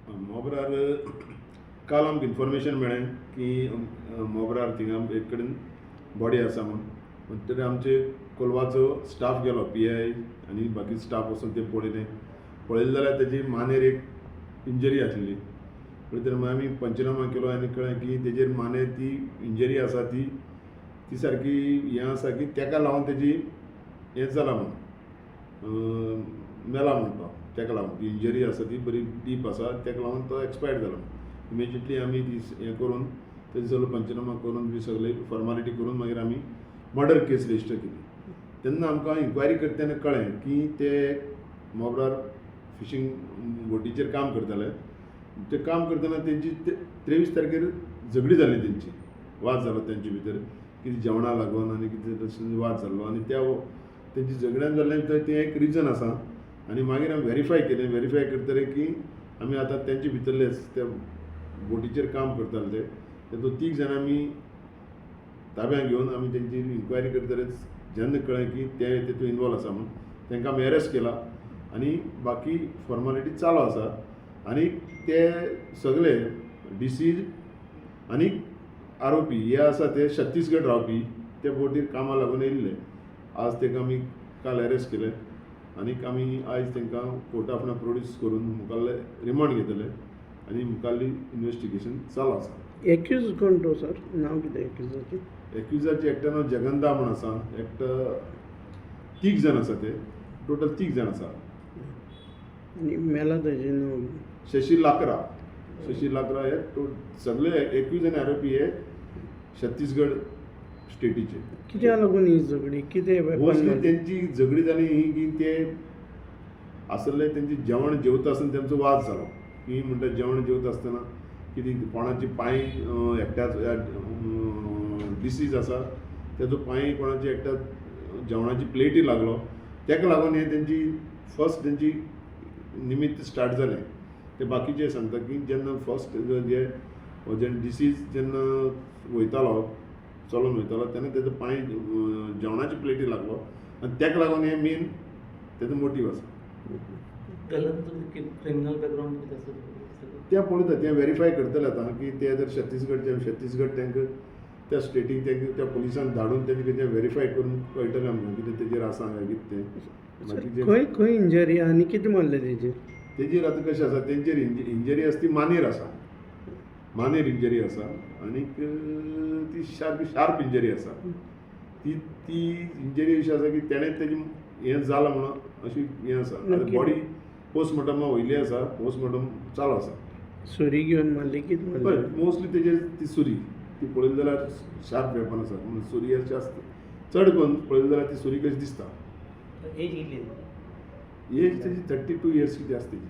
मोबरार काल आमकां इन्फॉर्मेशन मेळ्ळें की मोबरार थिंगा एक कडेन बॉडी आसा म्हूण तरी आमचे कोलवाचो स्टाफ गेलो PI आनी बाकी स्टाफ वचून ते पळयलें जाल्यार तेजी मानेर एक इंजरी आसली. तर मागीर आमी पंचनामा केलो आनी कळ्ळें की तेजेर मानेर ती इंजरी आसा ती सारकी हें आसा की तेका लागून तेजी हें जाला म्हूण मेला म्हूण तो तेका लागून ती इंजरी आसा ती बरी डीप आसा तेका लागून तो एक्सपायर्ड जालो. इमिजिएटली आमी ती हें करून तेजो सगळो पंचनामा करून बी सगळे फॉर्मालिटी करून मागीर आमी मर्डर केस रजिस्टर केली. तेन्ना आमकां इन्क्वायरी करता तेन्ना कळ्ळें की ते मोबरार फिशींग बोटीचेर काम करताले. ते काम करतना तेंची 23 तारखेर झगडी जाली, तेंची वाद जालो तेंचे भितर कितें जेवणा लागून आनी कितें तशें वाद जाल्लो आनी त्या तेंची झगड्यान जाल्लें तें एक रिजन आसा. आनी मागीर हांवें व्हेरीफाय करतले की आमी आतां तेंचे भितरलेच त्या बोटीचेर काम करताले तेतूंत 3 जाणां आमी ताब्यात घेवन आमी तेंची इन्क्वायरी करतलेच जेन्ना कळ्ळें की ते तेतूंत इनवॉल्व आसा म्हणून तांकां आमी अरेस्ट केला आनी बाकी फॉर्मालिटी चालू आसा. आनी ते सगळे डिसीज आनी आरोपी हे आसा ते छत्तीसगड रावपी ते बोटीर कामां लागून येयल्ले. आज ताका आमी काल अरेस्ट केले आनीक आमी आयज तांकां कोर्टा फुडें प्रोड्यूस करून मुखाल्ले रिमांड घेतले आनी मुखाल्ली इन्वेस्टिगेशन चालू आसा. एक्यूज कोण तो सर? नांव कितें एक्युजाचें? एक्युजाचें एकट्या नांव जगंदा म्हूण आसा, एकटो 3 जाण आसा, ते टोटल 3 जाण आसा. आनी मेला तेजें नांव? शशी लाकरा हे सगळे एक्यूज आनी आरोपी हे छत्तीसगड स्टेटीचे. कित्याक लागून ही झगडी? कितें मोस्टली तेंची झगडी जाली ही की ते आसले तेंची जेवण जेवता आसतना तेंचो वाद जालो की म्हणटा जेवण जेवता आसतना कितें कोणाची पांय एकट्याच डिसीज आसा तेजो पांय कोणाची एकट्या जेवणाची प्लेटी लागलो. तेका लागून हे तेंची फर्स्ट तेंची निमित्त स्टार्ट जालें. ते बाकीचे सांगता की जेन्ना फर्स्ट जे डिसीज जेन्ना वयतालो चलून वयतालो तेन्ना तेजो पांय जेवणाची प्लेटी लागलो आनी तेका लागून हे मेन तेजो मोटीव आसा. क्रिमिनल बॅकग्राऊंड त्या पळयता तें व्हेरीफाय करतले आतां की ते जर छत्तीसगड तांकां त्या स्टेटीक तांकां त्या पुलिसान धाडून तेंचे कितें व्हेरीफाय करून कळटलें आमकां कितें तेजेर आसा काय कितें तें. बाकीचें खंय इंजरी आनी कितें मारलें तेजेर आतां कशें आसा तेंचेर इंजरी आसा ती मानेर आसा, मानेर इंजरी आसा आनीक ती शार्प इंजरी आसा. ती इंजरी अशी आसा की तेणें तेजी हें जालां म्हणून अशी हें आसा. बॉडी पोस्टमॉर्टमा वयली आसा, पोस्टमॉर्टम चालू आसा. सुरी घेवन मारली कितें पळय मारली? मोस्टली तेजेर ती सुरी ती पळयली जाल्यार शार्प वेपन आसा म्हणून सुरी अशी आसता. चड करून पळयली जाल्यार ती सुरी कशी दिसता. एज कितली? एज तेजी 32 इयर्स कितें आसता तेजी.